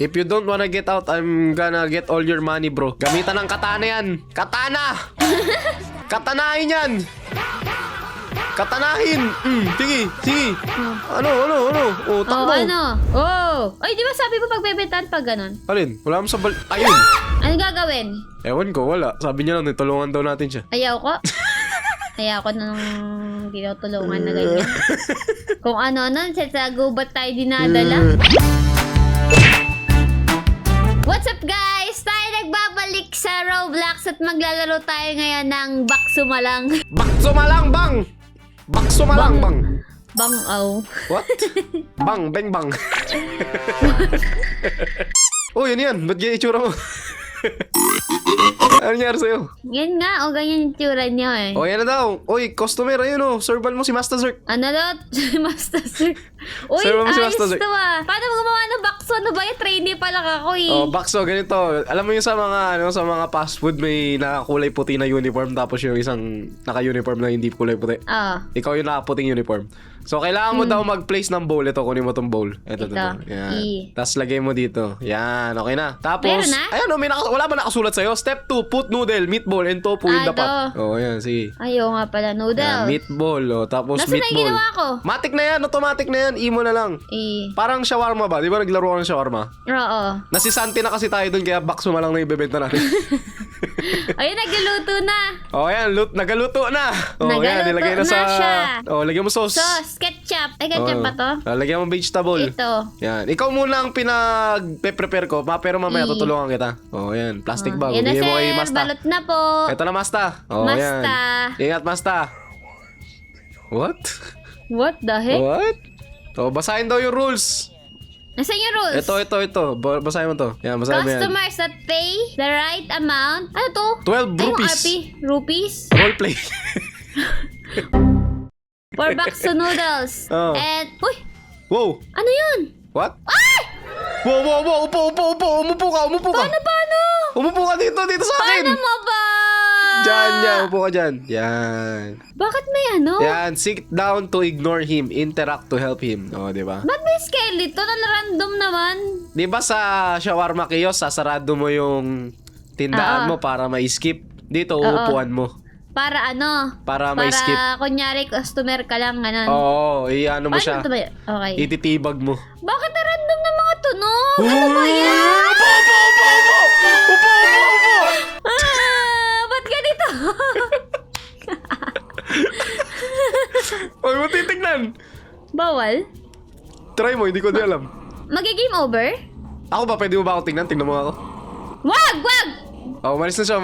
If you don't wanna get out, I'm gonna get all your money, bro. Gamitan ng katana yan. Katana! Katanahin yan! Katanahin! Sige, sige. Ano? Oh, takbo. ano? Oh! Ay, di ba sabi mo pagbebentahan pag ganun? Alin? Wala mo sa Ayun! Ano gagawin? Ewan ko, wala. Sabi niya lang, tulungan daw natin siya. Ayaw ko. Ayaw ko nang tinutulungan na ganyan. Kung ano, sa gubat tayo dinadala. What's up guys? Tayo nagbabalik sa Roblox at maglalaro tayo ngayon ng Baksumalang. Baksumalang, bang! Baksumalang, bang! Bang-aw. What? Bang, bang, bang. Oh, yun yan. Ba't ganyan itsura mo? Ano nangyari sa'yo? Yan nga, o ganyan yung tsura niyo eh. Oh, yan na daw. Oy, customer, ayun oh. Servan mo si Master Zerk. Ano daw? Master Sir. Uy, Servan mo si ayos Master Zerk. to ah. Paano mo gumawa ng bakso? Ano ba yung trainee pa lang ako eh. Oh, bakso, ganito. Alam mo yung sa mga fast food may nakakulay puti na uniform tapos yung isang naka-uniform na hindi kulay puti. Ah. Ikaw yung nakaputing uniform. So, kailangan mo daw mag-place ng bowl. Ito, kunin mo tong bowl. Ito. Yan. Tapos, lagay mo dito. Yan, okay na. Tapos, Meron na? ayan, wala ba nakasulat sa'yo? Step 2, put noodle, meatball, and tofu in the pot. Oh, yan, sige. Ayaw nga pala, noodle. Yan, meatball, oh. Tapos, Nasaan na yung meatball. ginawa ko? Matic na yan, automatic na yan. Imo na lang. Parang shawarma ba? Di ba naglaro ka ng shawarma? Oo. Nasisanti na kasi tayo dun, kaya bakso malang na ibebenta natin. Ayun, nagluluto na. Oh, yan, nagaluto na. Oh, yan, Nagaluto nilagay na na sa... siya. Oh, lagyan mo sauce. Sauce, ketchup. Ay, ketchup ba to? Lagyan mo vegetable. Ito. Yan. Ikaw muna ang pinag-prepare ko, pero mamaya tutulungan kita. Oh, yan. Plastic bag. Yan na Bigyan mo kay sir, Masta. balot na po. Ito na, Masta. Oh, Masta. yan. Ingat, Masta. What? What the heck? What? Oh, basahin daw yung rules. Nasaan yung rules? Ito. Basahin mo to. Yan, basahin mo yan. Customers that pay the right amount. Ano to? 12 Ay, yung rupees. RP. Rupees? Roleplay. For bakso noodles. Oh. And, uy! Wow. Ano yun? What? Ay! Wow. Upo. Umupo ka. Paano? Umupo ka dito sa akin. Paano mo ba? Diyan. Upo ka dyan. Yan. Bakit may ano? Yan. Sit down to ignore him. Interact to help him. O, di ba? Ba't may skeleton? Ang random naman. Di ba sa shawarma kiosk, sasarado mo yung tindaan mo para ma-skip? Dito, uupuan mo. Para ano? Para ma-skip. Para kunyari customer ka lang, ganun. Oo, i-ano mo siya. Paano ito ba yun? Okay. Ititibag mo. Bakit na random na mga tunog? Ano ba yan? Upo! Ba't ganito? Huwag mo titignan. Bawal? Try mo, hindi ko din alam. Mag-game over? Ako ba? Pwede mo ba ako tignan? Tignan mo ako. Wag! Oh, umalis na siya.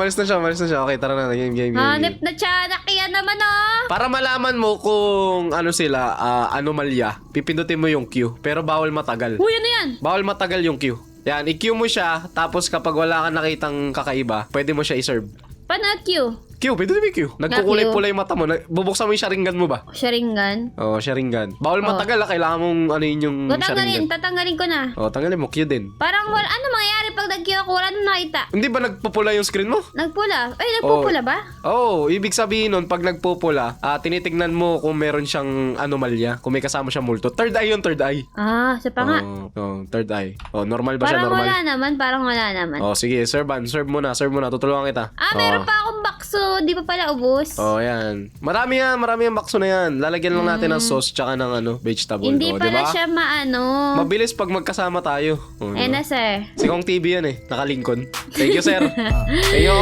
Okay, tara na. Game. Hanip na tiyanak yan naman ah. Para malaman mo kung ano sila, anomalya, pipindutin mo yung Q. Pero bawal matagal. Uy, ano yan? Bawal matagal yung Q. Yan, i-Q mo siya, tapos kapag wala kang nakitang kakaiba, pwede mo siya i-serve. Paano Q? Q, pwede mo Q. Nagkukulay-pulay mata mo. Bubuksan mo yung sharingan mo ba? Sharingan? Oo, sharingan. Bawal matagal kailangan mong ano yun yung sharingan. Tatanggalin ko na. Oo, tanggalin mo. Q din. Parang wala, ano mangyayari pag nag-Q ako? Wala na nakita. Hindi ba nagpupula yung screen mo? Nagpula? Ay, nagpupula ba? Oo, ibig sabihin nun, pag nagpupula, tinitignan mo kung meron siyang anomalya, kung may kasama siyang multo. Third eye yun, third eye. Ah, sa pa nga. Oo, third eye. Oh, normal ba siya? Parang Normal? wala naman. Oh, sige, serve mo na. Tutulungan kita. Meron pa akong bakso. Di pa pala ubos. Oh, yan. Marami yung bakso na yan. Lalagyan lang natin ng sauce tsaka ng vegetable. Hindi pala diba? siya Mabilis pag magkasama tayo. Oh, Eh diba? na, sir. Si Kong TV yan Nakalingkon. Thank you, sir. Thank you.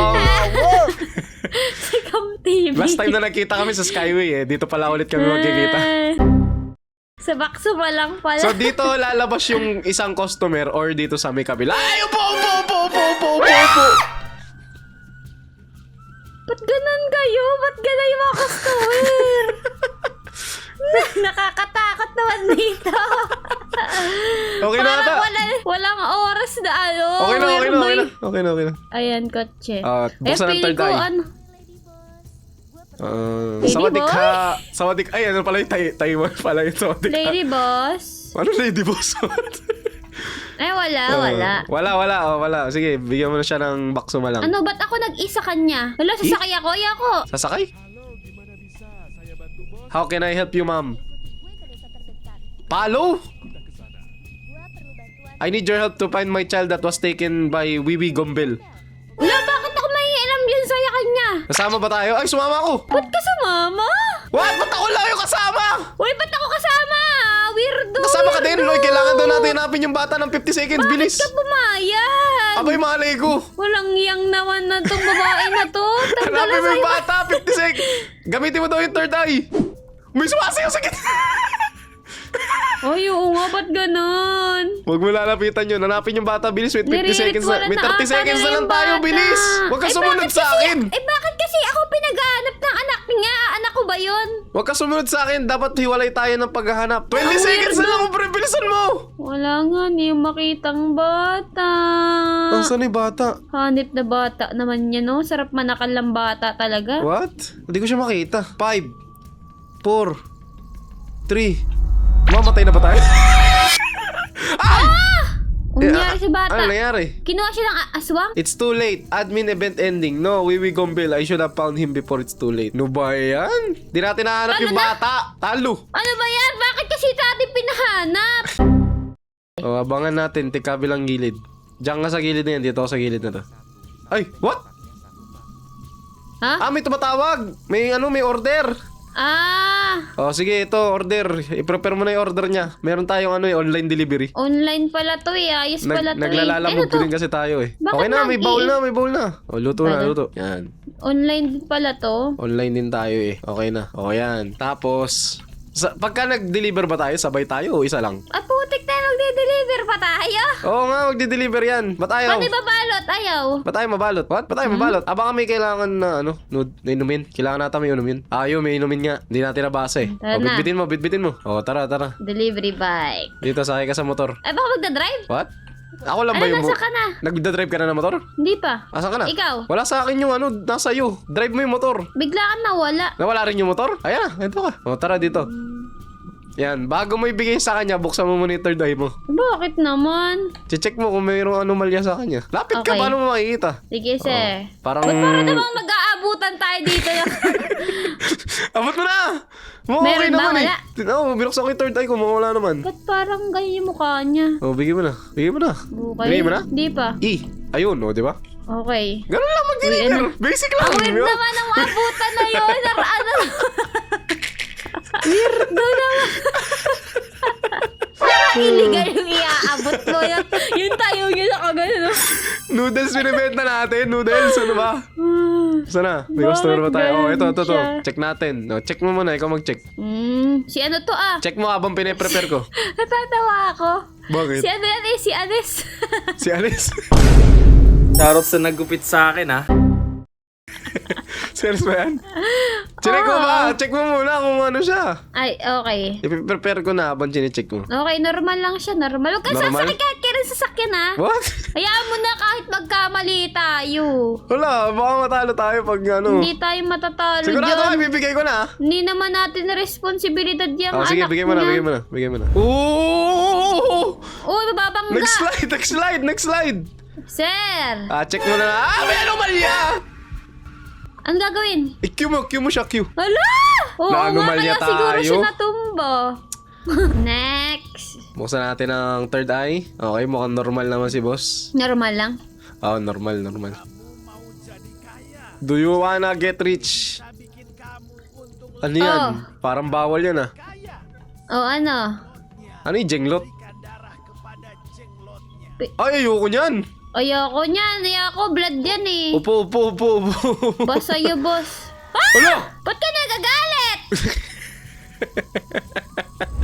Sikam TV. Last time na nagkita kami sa Skyway Dito pala ulit kami magkikita. Sa bakso pa lang pala. So dito lalabas yung isang customer or dito sa may kabila. Ay, upo. Ba't ganun kayo? Ba't ganun yung mga customer? Nakakatakot naman dito. Okay na ata. Walang oras na ano. Okay na. Ayan, kotse. Buksan ang third eye. Sawadik ha. Ay, ano pala yung Taiwan pala yung sawadik ha. Lady boss. Ano lady boss? Ay, wala. Wala. Sige, bigyan mo na siya ng bakso malang. Ano, ba't ako nag-isa kanya? Wala, sasakay ako. Ayoko. Sasakay? How can I help you, ma'am? Palo? I need your help to find my child that was taken by Wiwi Gombel. Wala, bakit ako may alam yan sa kanya? Kasama ba tayo? Ay, sumama ako! Ba't ka sumama? What? Ba't ako lang yung kasama? Uy, ba't ako kasama? Weirdo. Kasama ka din, weirdo. Loy. Kailangan daw natin hanapin yung bata ng 50 seconds. Bilis. Bakit ka pumayag? Abay, malay ko. Walang iyang naman na tong babae na to. Tanggalan Hanapin mo sa'yo. yung bata, 50 seconds. Gamitin mo daw yung third eye. May sumasayaw sa gitna. Ay, oo nga, ba't ganon? Huwag mo lalapitan yun. Hanapin yung bata, bilis. Wait, 50 seconds na. Nire-ritualan May 30 ata seconds na nila lang yung tayo, bata. bilis. Huwag ka Eh, sumunod bakit sa kasi- akin. bakit kasi ako pinag-aanap ng anak niya? Anak ko ba yun? Huwag ka sumunod sa akin. Dapat hiwalay tayo ng paghahanap. 20 Ang seconds na weirdo. lang. Pre, bilisan mo. Wala nga, hindi yung makitang bata. Nasaan yung bata? Hanip na bata naman yan, no? Sarap manakal ng bata talaga. What? Hindi ko siya makita. 5, 4, 3. Mamatay na ba tayo? Ay! Ang nangyari sa bata? Ano nangyari? Kinuha siya ng aswang? It's too late. Admin event ending. No, Wiwi Gombel. I should have found him before it's too late. No ba yan? Di natin nahanap Talo yung na. bata. Talo. Ano ba yan? Bakit kasi natin pinahanap? O, abangan natin. Tikabilang gilid. Diyan ka sa gilid na yan. Dito ako sa gilid na to. Ay, what? Ha? May tumatawag. May order. O, sige, ito, order. I-prepare mo na yung order niya. Meron tayong online delivery. Online pala to eh. Ayos pala to eh. Naglalalamog Ano to? din kasi tayo eh. Bakit Okay na, may bowl nag-i- na, may bowl na. O, luto na, Ano? luto. Yan. Online din pala to. Online din tayo eh. Okay na. O, yan. Tapos, pagka nag-deliver ba tayo, sabay tayo o isa lang? Putik tayo magde-deliver pa tayo. Oo nga, magde-deliver yan. Ba't ayaw? Pati babalot, ayaw. Ba't tayo mabalot? What? Ba't tayo mabalot? Baka may kailangan na, nude, na inumin. Kailangan natin may inumin. Ayaw, may inumin nga. Hindi natin nabasa eh. Tara O, na. bitbitin mo. O, tara. Delivery bike. Dito, sakay ka sa motor. Ay, baka magdadrive? What? Ako lang ba Ano, yung nasa ka na? Nagdadrive ka na ng motor? Hindi pa. Asa ka na? Ikaw? Wala sa akin yung nasa iyo. Drive mo yung motor. Bigla ka nawala. Nawala rin yung motor? Ayan na, ito ka. O, tara dito. Yan, bago mo ibigay sa kanya, buksan mo muna yung third eye mo. Bakit naman? Check mo kung mayroong anomalya sa kanya. Lapit ka, Okay. paano mo makikita? Sige, sir. Parang... Ba't para namang mag-aabutan tayo dito? Abot mo na! Meron ba? naman Wala? eh. Oo, binuksan ko yung third eye ko, mawala naman. Ba't parang ganyan yung mukha niya? O, bigay mo na. Okay. Bigay mo na? Hindi pa. Ayun, di ba? Okay. Ganun lang mag-deliver. Basic lang. Ang weird yun. naman ang abutan na yun. Ano? Weirdo naman. Parang illegal yung iaabot mo. Yung tayo nyo na kagano. No? Noodles binibenta natin. Noodles, ano ba? Sana, may customer ba tayo? Oh, ito. siya? Check natin. No, check mo muna, ikaw mag-check. Si ano to ah? Check mo habang pine-prepare ko. Natatawa ako. Bakit? Si ano yan eh? Si Anes. Si Alice. Shoutout sa nagupit sa akin, ha? Si Alice ba yan? Check mo ba? Check mo muna kung ano siya. Ay, okay. I-prepare ko na habang chine-check mo. Okay, normal lang siya. Normal. Huwag kang Normal? sasakit kahit kailan sasakyan ha. What? Hayaan mo na kahit magkamali tayo. Wala, baka matalo tayo pag ano. Hindi tayo matatalo Sigurado dyan. ka, bibigay ko na. Hindi naman natin na responsibilidad yung anak Sige, bigay mo niya. na. Ooh! Uy, mababangga. Next slide. Sir, Check mo na. May anomalya! ang gagawin? Cue mo siya, Q. Hala! Oo nga, Na-anomalya kaya siguro tayo. siya natumba. Next. Buksan natin ang third eye. Okay, mukhang normal naman si boss. Normal lang. Normal. Do you wanna get rich? Ano yan? Parang bawal yan ah. Ano? Ano yung jenglot? Ay, ayoko niyan. Ayoko niyan. Ayoko. Blood yan eh. Upo. Boss sa'yo, boss. Ano? Ba't ka nagagalit?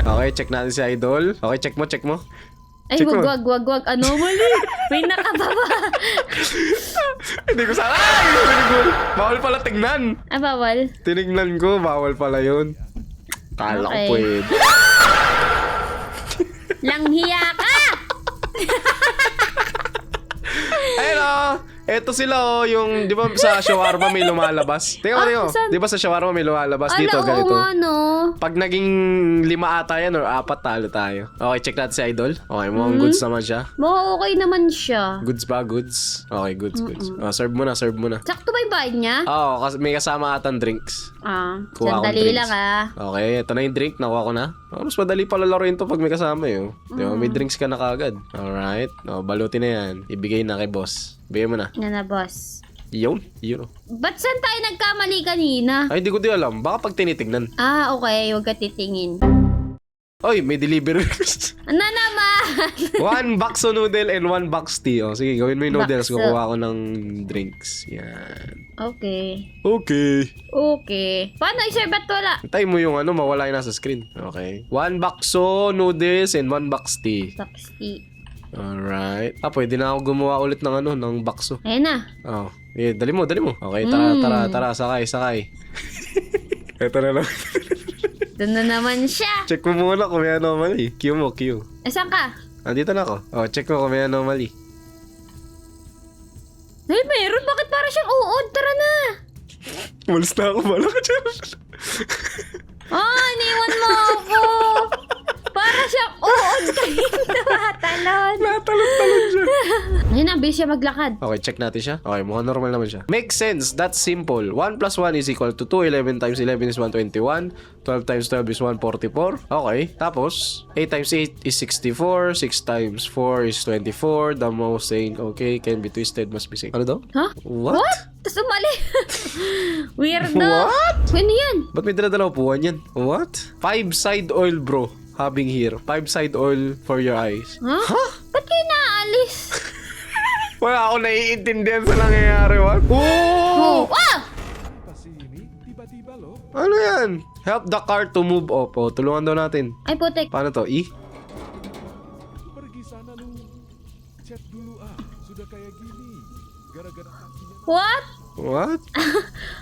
Okay, check natin si Idol. Okay, check mo. Ay, Check mo. wag. Anomaly. May nakababa. Hindi ko sana. Ay! Bawal pala tingnan. Bawal. Tinignan ko, bawal pala yun. Kala ko Okay. pwede. Ayun o. Eto sila yung, di ba sa shawarma may lumalabas? Tingnan mo, tingnan mo. saan? Di ba sa shawarma may lumalabas? Ala, Dito, oo ganito. nga, no. Pag naging 5 ata yan or 4, talo tayo. Okay, check natin si Idol. Okay, mukhang goods naman siya. Okay naman siya. Goods ba? Goods? Okay, goods. Oh, serve mo na, serve mo na. Sakto ba yung bayad niya? Oo, may kasama atang drinks. Kuha akong Sandali drinks. lang Okay, ito na yung drink. Nakuha ko na. Mas madali pala laruin to pag may kasama eh. Di ba? May drinks ka na kagad. Alright. Balutin na yan. Ibigay na kay boss. Bigay mo na. Yan na, boss. Yun. Yun. Ba't saan tayo nagkamali kanina? Ay, di ko di alam. Baka pag tinitignan. Okay. Huwag ka titingin. Oy, may delivery. Ano naman? 1 bakso noodle and 1 box tea. Oh, sige, gawin mo yung noodles. Bakso. Kukuha ko ng drinks. Yan. Okay. Okay. Paano i-serve at wala? Antay mo yung mawala yung nasa screen. Okay. 1 bakso noodles and 1 box tea. Taxi. Alright. Pwede na ako gumawa ulit ng ng bakso. Ayun na. Oh. Dali mo. Okay, tara. Sakay. Ito na lang. Doon na naman siya. Check mo muna kung may anomaly. Q mo. Saan ka? Andito na ako. Oh, check mo kung may anomaly. Ay, meron. Bakit para siyang uod? Tara na. Malis na ako. Wala ka dyan. Iniwan mo ako. Para siyang uod kayo. Tumatalon. Natalon siya. Ayun na, bilis siya maglakad. Okay, check natin siya. Okay, mukhang normal naman siya. Makes sense. That's simple. 1 plus 1 is equal to 2. 11 times 11 is 121. 12 times 12 is 144. Okay. Tapos, 8 times 8 is 64. 6 times 4 is 24. The most saying, okay, can be twisted, must be saying. Ano daw? Huh? What? Tapos umali. Weirdo. What? Ano yan? Ba't may dala-dala upuan yan? What? 5 side oil, bro. Having here. 5 side oil for your eyes. Huh? Ba't kayo naalis? Wala ako naiintindihan sa nangyayari. What? Oh! Ano yan? Help the car to move up. Tulungan daw natin. Ay, putek. Paano to? Pergi sana lu. Chat dulu sudah kayak gini. Gara-gara taksinya. What? What?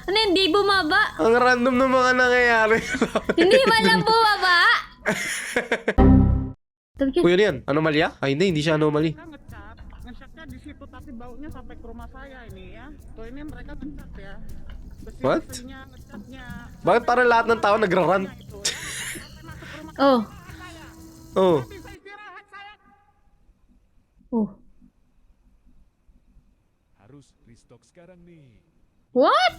Ano yun? Di bumaba? Ang random ng mga nangyayari. Hindi man lang bumaba? Kuya yan, anomalya? Ay hindi siya anomaly. Nge-chatnya di situ tapi baunya sampai ke rumah saya ini ya. Tuh ini mereka nge-chat ya. What? Besi-besinya, nge-chatnya. Bakit parang lahat ng tao nagrarant? Oh. Oh. Bisa istirahat saya. Harus restock sekarang nih. What?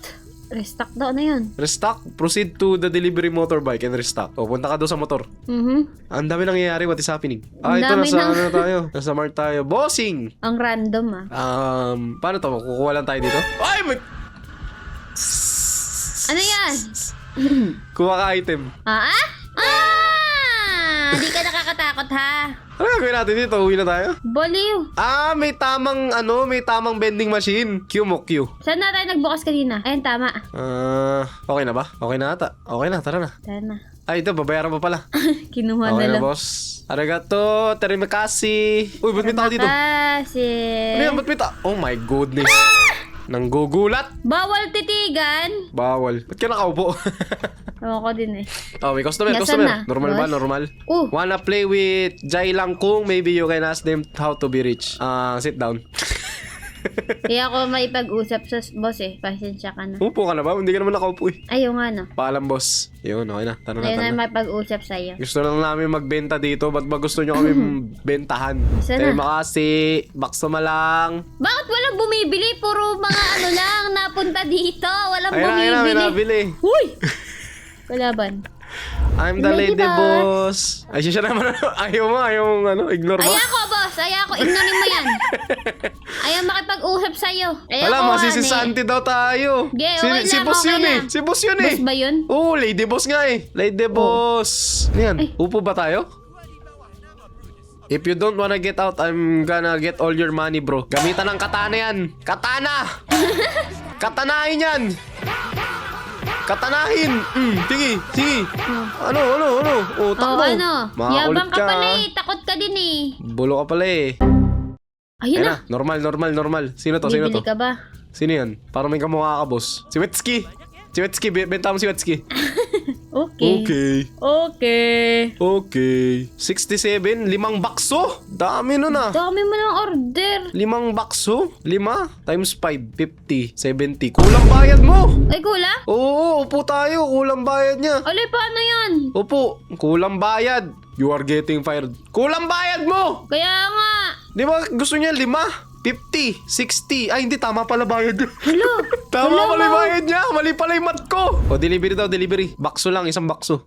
Restock daw na yun. Restock. Proceed to the delivery motorbike and restock. Punta ka doon sa motor. Ang dami nangyayari. What is happening? Ang Ito dami nasa na- tayo. Nasa Mart tayo. Bossing! Ang random Paano to? Kukuha lang tayo dito? Ay! May... Ano yan? Kuha ka item. Di ka nakakatakot ha? Ano gagawin natin dito? Uwi na tayo? Baliw. May tamang vending machine. Q mo, Q. Saan na tayo nagbukas kanina? Ayun, tama. Okay na ba? Okay na ata. Okay na, tara na. Tara na. Ay, ito, babayaran pa pala. Kinuha Okay na na, lang. boss. Arigato, terima kasih. Uy, ba't may tao dito? Kasi... Ano yan? Ba't may tao? Oh my goodness. Nanggugulat. Bawal titigan. Bawal. Ba't ka nakaupo? Ewan ko din eh. May customer, Nasaan customer. na? Normal ba? Boss? Normal. Oh. Wanna play with Jai Langkung? Maybe you can ask them how to be rich. Sit down. Kaya ako maipag-usap sa boss eh. Pasensya ka na. Upo ka na ba? Hindi ka naman nakaupo eh. Ayaw nga no. Paalam, boss. Yun, okay na. Tara na, Ayaw tara na na. maipag-usap sa'yo. Gusto lang namin magbenta dito. Ba't ba gusto nyo kami bentahan? Sana. Terima kasih. Bakso malang. Bakit walang bumibili? Puro mga ano lang napunta dito. Walang Ayun na, may bumibili. nabili. Huy! Kalaban. I'm the Lady lady boss. Ay, siya naman. Ayaw mo, ignore mo. Ayaw ko, boss. Ayaw ko. Ignorin mo yan. Ayaw makipag-usap sa'yo. Ayaw Wala, ko, masisisanti daw tayo. Okay, okay si lang, boss okay yun eh. lang. Si boss yun eh. Boss ba yun? Oo, lady boss nga eh. Lady boss. Ano yan? Upo ba tayo? If you don't wanna get out, I'm gonna get all your money, bro. Gamitan ng katana yan. Katana! Katanahin yan! Katanahin! Sige. Ano? Takbo. Ano? Makakulit Yabang ka pala eh. Takot ka din eh. Bulo ka pala eh. Ayun Ayun na. na. Normal. Sino to? Bibili ka ba? Sino yan? Parang may kamukha ka, boss. Si Wetsky. Benta mo si Wetsky. Okay. Okay. 67, 5 bakso. Dami nun ah. Dami mo ng order. Limang bakso? 5 times 5, 50, 70. Kulang bayad mo! Ay, kulang? Oo, upo tayo. Kulang bayad niya. Alay, paano yan? Upo, kulang bayad. You are getting fired. Kulang bayad mo! Kaya nga. Di ba gusto niya 5? 50, 60. Ay, hindi. Tama pala bayad. Hello. Tama Wala pala yung mo. bayad niya. Mali pala yung mat ko. O, delivery daw, delivery. Bakso lang, isang bakso.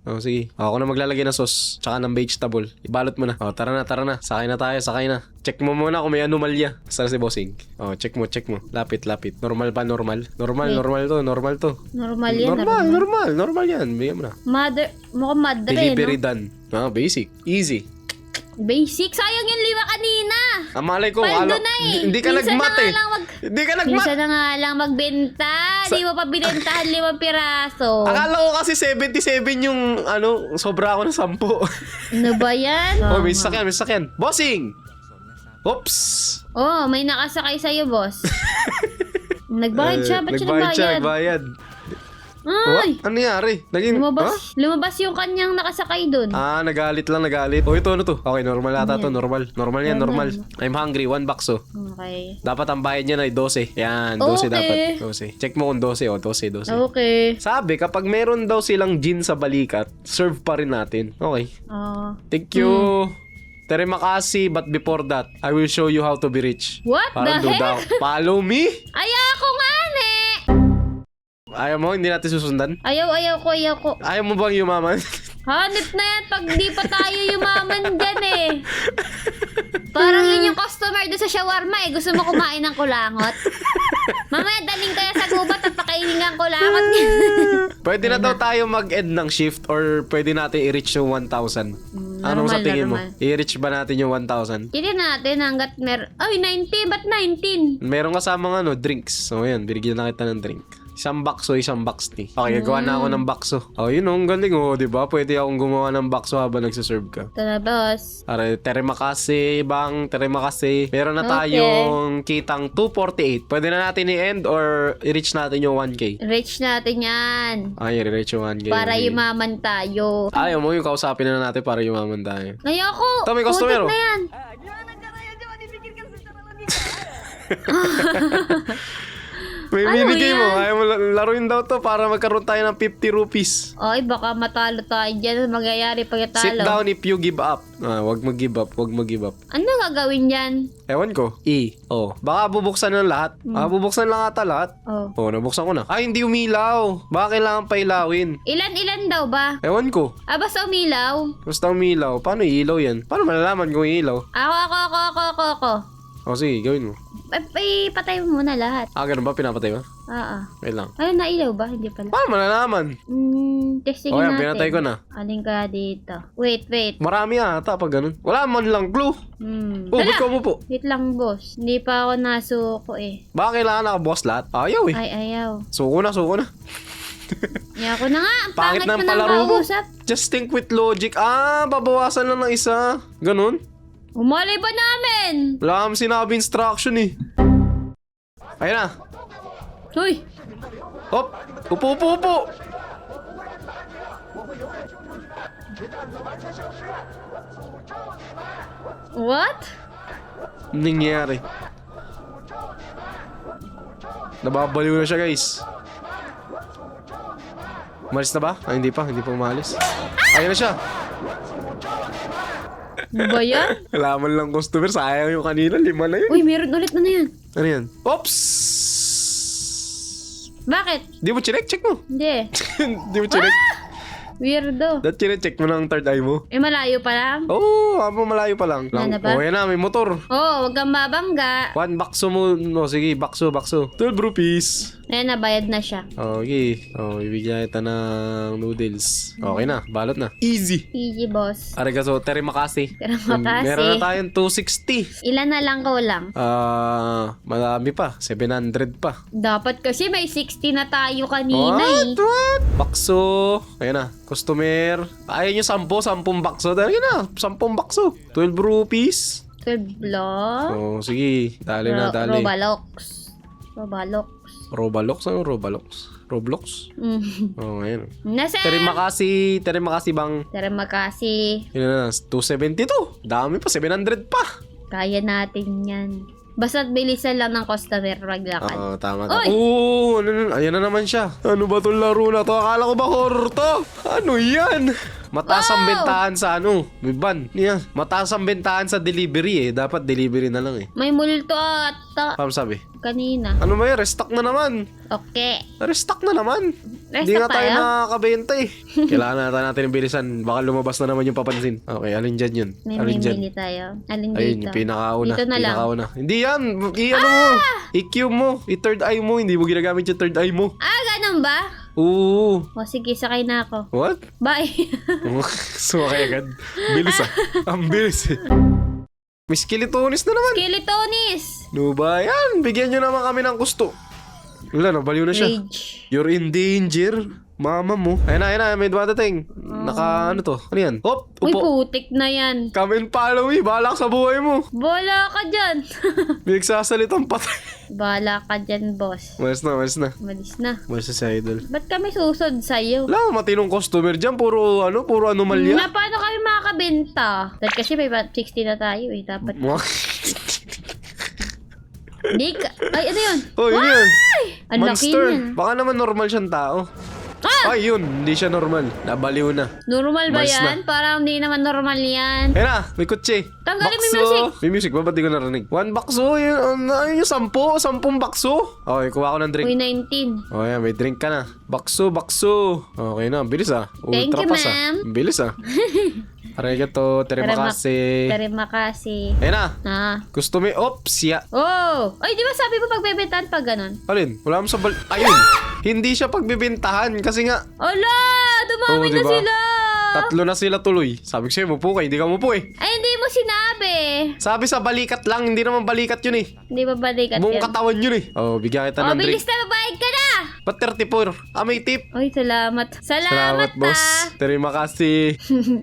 O, sige. Ako na maglalagay ng sauce. Tsaka ng vegetable. Ibalot mo na. O, tara na, tara na. Sakay na tayo, sakay na. Check mo muna kung may anomalya. Saan si Bossing? O, check mo, check mo. Lapit, lapit. Normal pa, normal. Normal, Okay. normal to, normal to. Normal yan. Normal yan. Bigyan mo na. Mukhang mother Delivery no? done. Ah, basic. Easy. Basic. Sayang yung 5 kanina. Amalay ko, Paldo na eh. hindi ka Minsan nagmat na nga eh. lang Hindi ka nagmat. Minsan na nga lang magbenta. Di mo pa binentahan 5 piraso. Akala ko kasi 77 yung sobra ako ng 10. Ano ba yan? Oh, may sakyan, may sakyan. Bossing! Oops! Oh, may nakasakay sa'yo, boss. Nagbayad siya. Ba't siya Nagbayad siya, nagbayad? nagbayad. Ay! What? Ano nangyari? Naging, Lumabas yung kanyang nakasakay dun. Nagalit lang, nagalit. Oh, ito, ano to? Okay, normal ata to, normal. Normal yan, normal. Normal. I'm hungry, 1 bakso. Okay. Dapat ang bayad niya na ay 12. Yan, 12 Okay. dapat. 12. Check mo kung 12, 12. Okay. Sabi, kapag meron daw silang gin sa balikat, serve pa rin natin. Okay. Thank you. Teremakasi, but before that, I will show you how to be rich. What Parang the duda. heck? Follow me? Ayoko nga, ne! Ayaw mo? Hindi natin susundan? Ayaw ko. Ayaw mo bang yumaman? Hanip na yan pag di pa tayo yumaman dyan eh. Parang yun yung customer doon sa shawarma eh. Gusto mo kumain ng kulangot? Mamaya daling kaya sa gubat at pakainin ng kulangot niya. Pwede na daw tayo mag-end ng shift or pwede natin i-reach yung 1,000. Anong sa normal, tingin mo? normal. I-reach ba natin yung 1,000? Kili natin hanggat Ay, 90. Ba't 19? Meron kasamang drinks. So, yan. Binigyan na kita ng drink. Isang bakso, isang box tea. Okay, gagawa na ako ng bakso. Oh, yun ang galing diba? Pwede akong gumawa ng bakso habang nagsiserve ka. Ito na, boss. Para teremakasi, teremakasi. Meron na Okay. tayong kitang 248. Pwede na natin i-end or i-reach natin yung 1K. Reach natin yan. Ay, i-reach yung 1K. Para Okay. yumaman tayo. Ayaw mo yung kausapin na natin para yumaman tayo. Ayoko. Ito, may customer, Putik na yan. May Ano minigay mo. yan? Ayaw mo laruin daw to para magkaroon tayo ng 50 rupees. Ay, baka matalo tayo dyan. Magyayari pag Sit talo. down if you give up. Wag mag-give up. Wag mag-give up. Ano gagawin dyan? Ewan ko. Baka bubuksan ng lahat. Bubuksan lang ata lahat. Oh. Nabuksan ko na. Ay, hindi umilaw. Baka kailangan pa ilawin. Ilan daw ba? Ewan ko. Basta umilaw. Basta umilaw. Paano ilaw yan? Paano malalaman kung ilaw? Ako. Sige, gawin mo. Ay, patay mo muna lahat. Ganun ba? Pinapatay mo? Oo. Wait lang. Ay, nailaw ba? Hindi pala. Paano malalaman? Testingin Yan, natin. pinatay ko na. Alin ka dito? Wait. Marami ata pag ganun. Wala man lang clue. Ba't ka mo po? Wait lang, boss. Hindi pa ako nasuko eh. Baka kailangan nakaboss lahat? Ayaw eh. Ay, ayaw. Suko na. Niya ako na nga. Ang Pangit pangit ng mo nang palaro mo. kausap. Just think with logic. Babawasan lang ng isa. Ganun. Umali ba namin? Wala kami sinabi instruction eh. Ayun na. Uy! Hop! Upo! What? Anong nangyari? Nababaliw na siya, guys. Umalis na ba? Hindi pa umalis. Ayun na siya. Ano ba yan? Wala man lang customer. Sayang yung kanina. 5 na yun. Uy, meron ulit na yan. Ano yan? Oops! Bakit? Di mo chinek? Check mo. Hindi. Di mo chinek? Weirdo. That chinek mo ng third eye mo. Malayo pa lang? Oo, malayo pa lang. Ano ba? Yan na, may motor. Huwag kang mabangga. 1 bakso mo. Sige, bakso. 12 rupees. Ayan, nabayad na siya. Okay. Ibigyan kita ng noodles. Okay na. Balot na. Easy. Easy, boss. Arigato. Teremakasi. Teremakasi. Meron na tayong 260. Ilan na lang kulang? Marami pa. 700 pa. Dapat kasi may 60 na tayo kanina eh. What? Bakso. Ayan na. Customer. Ayaw nyo 10 bakso. Dali na. 10 bakso. 12 rupees. 12 block. Sige. Dali na, dali. Robalox? Ano Robalox? Roblox? Ngayon. Nasa? Teremakasi bang? Teremakasi. Yun na, 272. Dami pa, 700 pa. Kaya natin yan. Basta't bilisan lang ng customer maglakad. Oo, tama. Oy! Oo, ayan na naman siya. Ano ba itong laro na to? Akala ko ba horror to? Ano yan? Mataas ang Wow! bentahan sa ano? May ban. Yeah. Mataas ang bentahan sa delivery eh. Dapat delivery na lang eh. May multo ata Paano sabi? kanina. Ano ba yan? Restock na naman. Okay. Restock na naman. Restock Hindi nga tayo tayo? nakakabenta eh. Kailangan natin yung bilisan. Baka lumabas na naman yung papansin. Okay, alin dyan yun? May Alin dyan? mimili tayo. Alin Ayun, dito? yung pinakauna. Dito na lang. Pinakauna. Hindi yan. I-ano mo. I-Q mo. I-third eye mo. Hindi mo ginagamit yung third eye mo. Ah, ganun ba? Oo. O sige, sakay na ako. What? Bye. Sumakay agad. Bilis ah. Ang bilis eh. May skeletonis na naman. Skeletonis! No ba yan? Bigyan nyo naman kami ng gusto. Wala, nabaliw na siya. Rage. You're in danger. Mama mo. Ayun na. May dumadating. Ano to? Ano yan? Hop! Uy, Upo. putik na yan. Come and follow me. Bahala ka sa buhay mo. Bola ka dyan. May nagsasalitang patay. Bala ka dyan, boss. Malis na. Malis na. Malis na si Idol. Ba't kami susod sa'yo? Wala, matinong customer dyan. Puro anomalya. Na, paano kami makakabenta? Dahil kasi may 60 na tayo eh. Dapat. Di ka. Ay, ano yun? Oh, yun yun. Ang laki Monster. niyan. Baka naman normal siyang tao. Ah! Ay, yun. Hindi siya normal. Nabaliw na. Normal ba Malis yan? Parang hindi naman normal yan. Ayun na, may kutsi. Tanggalin mo yung Bakso. music. May music ba? Ba't di ko narinig? 1 bakso. Yun, yung 10 bakso. Okay, kuha ko ng drink. Uy, 19. Oh, yan. May drink ka na. Bakso. Okay na. Bilis ah. Thank Ultra you, fast, ma'am. ah. Bilis ah. Arigato. Terima Terima kasih. Ayun na. Ah. Gusto mo. Oops. Ya. Oh! Ay, di ba sabi mo pagbebentahan pag ganun? Alin? Wala mo sa Ayun. Hindi siya pagbibintahan kasi nga Ala! Dumami Oo, na diba? sila! 3 na sila tuloy. Sabi ko sa'yo, mupo ka. Hindi ka mupo eh. Ay, hindi mo sinabi. Sabi sa balikat lang. Hindi naman balikat yun eh. Hindi ba balikat Buong yan? katawan yun eh. Oh, bigyan kita Oh, ng drink. bilis na, babayad ka na! Ba't 34? May tip. Ay, salamat. Salamat, boss. Terima kasih.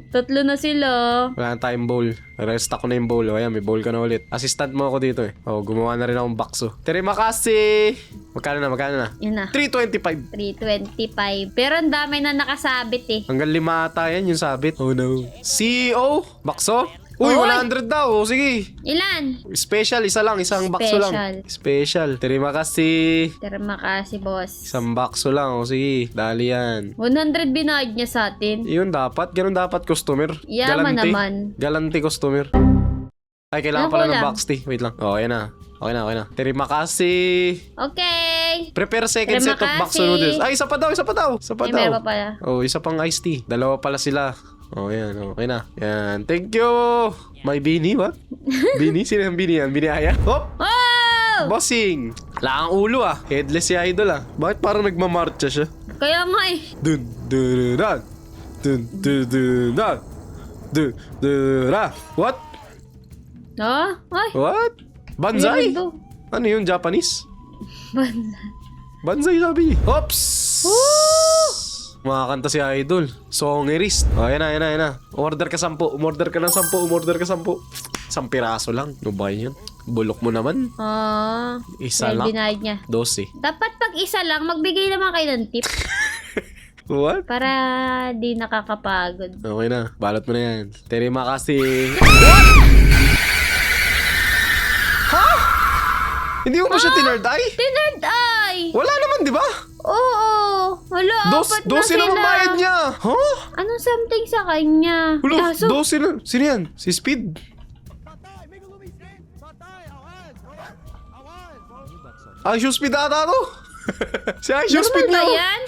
Tatlo na sila. Wala na tayong bowl. Restock ko na yung bowl. O, ayan, may bowl ka na ulit. Assistant mo ako dito eh. Oh, gumawa na rin akong bakso. Terima kasih. Magkano na? Yun na. 325. 325. Pero ang dami na nakasabit eh. Hanggang 5 ata yan yung sabit. Oh no. CEO? Bakso? Uy, Oy! 100 daw. O, sige. Ilan? Special, isa lang. Isang bakso lang. Special. Terima kasih. Terima kasih, boss. Isang bakso lang. O, sige. Dali yan. 100 binayad niya sa atin. Yun dapat. Ganun dapat customer. Yaman naman. Galanti customer. Ay, kailangan Ano pala ko ng lang? box tea. Wait lang. Oh, ayan na. Okay na. Terima kasih. Okay. Prepare second Terima set of bakso kasih. noodles. Ay, isa pa daw. Ay, meron pa pala. Oh, isa pang iced tea. Dalawa pala sila. Oh, yan. Okay na. Yan. Thank you. May Bini, what? Bini? Sino yung Bini yan? Bini Aya? Hop! Oh! Bossing! Wala kang ulo ah. Headless si Idol ah. Bakit parang nagmamarcha siya? Kaya nga eh. Dun, dun, dun, dun, dun, dun, dun, dun, dun, dun. What? Ha? Ay. What? Banzai? Ano? Ano yun? Japanese? Banzai. Banzai sabi niya. Oops! Makakanta si Idol. Songerist. Oh, yan na. Order ka 10. Umorder ka ng 10. 1 piraso lang. Ano ba yun? Bulok mo naman. Ah. Isa Dahil lang. binayad niya. 12. Dapat pag isa lang, magbigay naman kayo ng tip. What? Para di nakakapagod. Okay na. Balot mo na yan. Terima kasih. Ha? Hindi mo ba siya tinard eye? Tinard eye! Wala naman, di ba? Oo. Wala, apat na 12 sila. naman bayad niya. Huh? Anong something sa kanya? Ulo, Kaso, 12 na. Sino yan? Si Speed? Patay! May gumising! Patay! Awan! Awan! Action Speed ata to. Si Action Speed normal ba na. yan?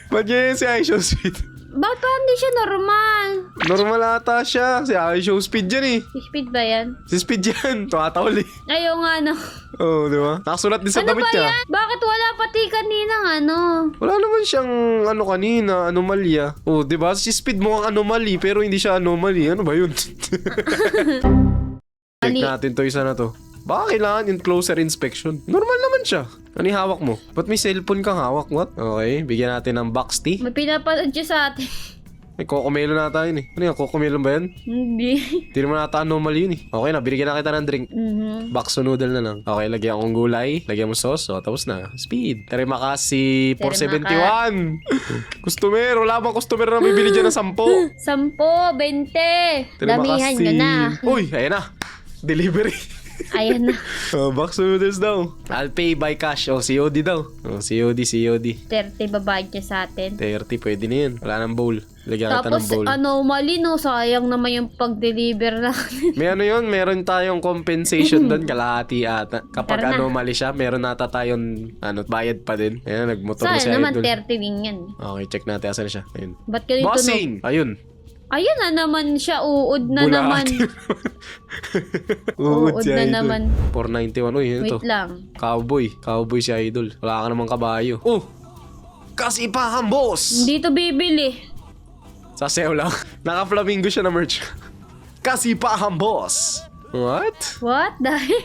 Ba't yan si Action Speed? Bakit pa hindi siya normal? Normal ata siya. Si Action Speed yan eh. Si Speed ba yan? Si Speed yan. Tumatawal eh. Ayaw nga no. Oo, di ba? Nakasulat din sa Ano damit ba niya. yan? Bakit wala pati kaninang ano? Wala naman siyang kanina, anomalya. Oh, di ba? Si Speed mukhang anomaly pero hindi siya anomaly. Ano ba yun? Check natin to isa na to. Baka kailangan yung closer inspection. Normal naman siya. Ano yung hawak mo? Ba't may cellphone kang hawak? What? Okay, bigyan natin ng box tea. May pinapanood siya sa atin. May kokomelo na tayo yun eh. Ano yan? Kokomelo ba yan? Hindi. Hindi naman nata anomaly yun eh. Okay na, binigyan na kita ng drink. Bakso noodle na lang. Okay, lagyan akong gulay. Lagyan mo sauce. O, tapos na. Speed. Terima kasih. 471. Customer. Wala bang customer na bibili dyan ng 10? 10, 20. Terima Damihan kasih. nyo na. Uy, ayan na. Delivery. Ayan na. Box noodles daw. I'll pay by cash. COD daw. COD. 30 babayad niya sa atin. 30, pwede na yun. Wala nang bowl. Lagyan kita Tapos, ng bowl. anomaly, no? Sayang naman yung pag-deliver natin. May ano yun, meron tayong compensation doon, kalahati ata. Kapag Tara na. anomaly siya, meron nata tayong bayad pa din. Ayan, nagmotor na si Sayang naman, Idol. 30 din yan. Okay, check natin asan siya. Ayun. Ba't ganito, no? Bossing! Ayun. Ayun na naman siya, uod na naman. Uud Uod si na Idol. naman. 491. Uy, yun to. Wait lang. Cowboy. Cowboy si Idol. Wala ka namang kabayo. Oh! Kasipahan, boss! Hindi to bibili. Sa sale lang. Naka-flamingo siya na merch. Kasipahan, boss! What? What? Dahil?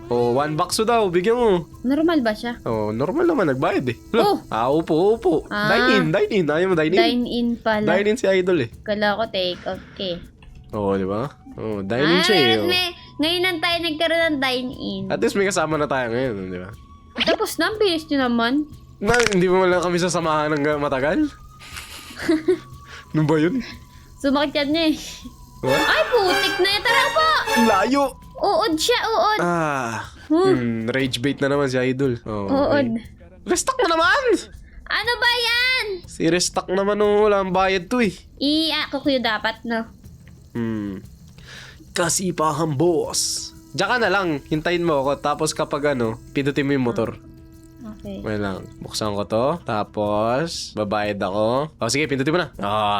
Oh, 1 bakso daw. Bigyan mo. Normal ba siya? Oh, normal naman. Nagbayad eh. Oh! Upo. Ah. Dine in. Ayaw mo dine in? Dine-in pala. Dine in si Idol eh. Kala ko take out eh. Oo, di ba? Oh, dine in siya eh. meron Oh. ngayon lang tayo nagkaroon ng dine-in. At least may kasama na tayo ngayon, di ba? Tapos na, ang bilis nyo naman. Hindi mo lang kami sasamahan ng matagal? Ano ba yun? Sumakit yan niya eh. What? Ay, putik na yan. Tara po! Layo! Uod siya, uod. Rage bait na naman si Idol. Oh, Uod. okay. Restock na naman! Ano ba yan? Si restock naman nung walang bayad to eh. I-ako ko dapat, no? Kasipahan, boss. Diyan ka na lang, hintayin mo ako. Tapos kapag pindutin mo yung motor. Okay. Wait lang, buksan ko to. Tapos, babayad ako. Sige, pindutin mo na.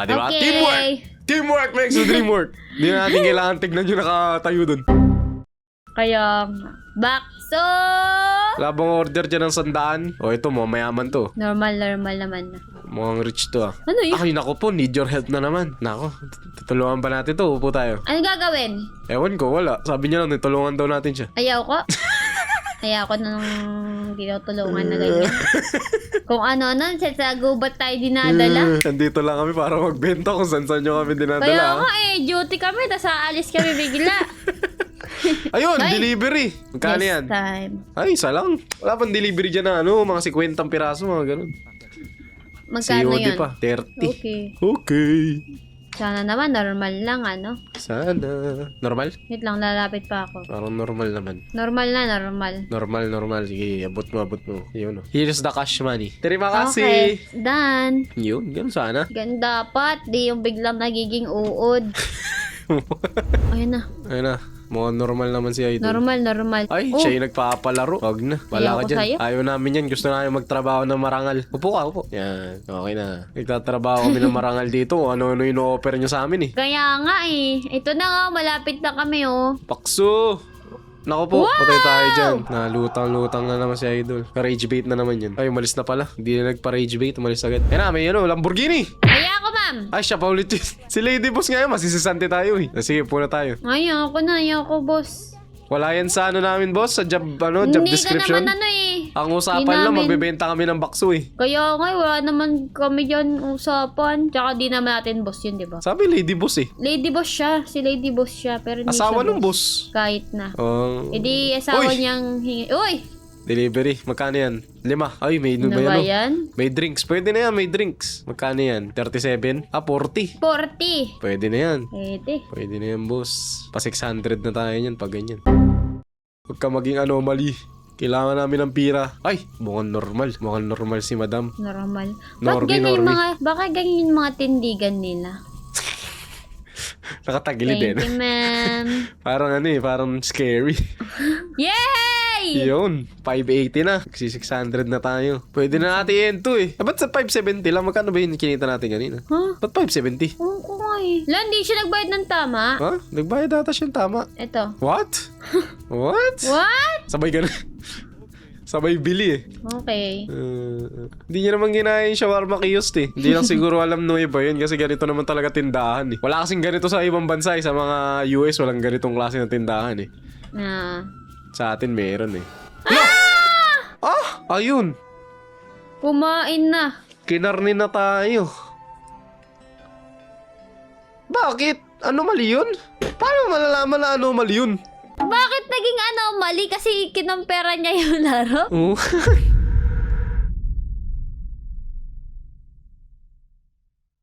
Di ba? Okay. Teamwork! Teamwork makes the dream work. Di na natin kailangan tignan yung nakatayo dun. Kaya nga. Bakso! Wala bang order dyan ng 100? Ito mo, mayaman to. Normal naman na. Mukhang rich to ah. Ano yun? Ay, nako po, need your help na naman. Nako, tutulungan ba natin to? Upo tayo. Ano gagawin? Ewan ko, wala. Sabi niya lang, tutulungan daw natin siya. Ayaw ko. Ayaw ko nang tinutulungan na ganyan. Kung ano nun, sa gubat tayo dinadala. Nandito lang kami para magbenta kung saan nyo kami dinadala. Kaya ah. nga duty kami, tas aalis kami bigla. Ayun, Ay. delivery. Magkano yan? Next time. Ay, isa lang. Wala pang delivery dyan na mga 50 piraso, mga ganun. Magkano COD yun? pa, 30. Okay. Okay. Sana naman, normal lang, Sana. Normal? Wait lang, lalapit pa ako. Parang normal naman. Normal na, normal. Normal. Sige, abot mo. Yun, Here's the cash money. Terima kasih. Okay, done. Yun, ganun sana. Ganda dapat, di yung biglang nagiging uod. Ayun na, Ayun na. Mukhang normal naman si Idol. normal. Ay, Oh, siya yung nagpapalaro. Wag na. Wala Ayoko ka dyan. sa'yo. Ayaw namin yan. Gusto namin magtrabaho ng marangal. Upo ka, upo. Yan. Okay na. Nagtatrabaho kami ng marangal dito. Ano yung offer nyo sa amin eh. Kaya nga eh. Ito na nga, malapit na kami Pakso! Naku po, patay tayo dyan. Nalutang-lutang na naman si Idol. Rage bait na naman yun. Ay, umalis na pala. Hindi na nagpa-rage bait. Umalis agad. Yan na, may Lamborghini! Kaya ako, ma'am. Ay, siya pa ulit yun. Si Lady Boss ngayon, masisisante tayo eh. Sige, puna tayo. Ayaw ko, boss. Wala yan sa namin, boss. Sa job, job Hindi description. ka naman eh. Ang usapan Hindi lang, namin. magbebenta kami ng bakso eh. Kaya nga, wala naman kami dyan usapan. Tsaka di naman natin boss yun, di ba? Sabi, Lady Boss eh. Lady boss siya. Si lady boss siya. Pero hindi Asawa siya ng boss. Kahit na. Oh. E di asawa Uy! niyang hingi. Uy! Delivery. Magkano yan? 5. Ay, may Ano ba yan? May drinks. Pwede na yan, may drinks. Magkano yan? 37? 40. 40. Pwede na yan. Pwede Na yan, boss. Pa 600 na tayo yan pag ganyan. Huwag ka maging anomaly. Kailangan namin ng pira. Ay, mukhang normal si madam. Normal. Normie. Bakit ganyan yung mga tindigan nila? Nakatagilid Thank you, eh. ma'am. Parang scary. Yay! Yun, 580 na. Kasi 600 na tayo. Pwede na natin yan to eh. Ba't sa 570 lang? Magkano ba yung kinita natin kanina? Huh? Ba't 570? Oo ko nga eh. Hindi siya nagbayad ng tama. Ha? Nagbayad ata siyang tama. Ito. What? What? What? Sabay ganun. Sabay bili eh. Okay. Hindi niya naman ginaya yung shawarma kiosk eh. Hindi lang siguro alam no iba yun kasi ganito naman talaga tindahan eh. Wala kasing ganito sa ibang bansa eh. Sa mga US walang ganitong klase ng tindahan eh. Sa atin meron eh. Ayun! Kumain na. Kinarni na tayo. Bakit? Anomaly yun? Paano malalaman na anomaly yun? Bakit naging anomaly? Kasi kinompera niya yung laro? Oh.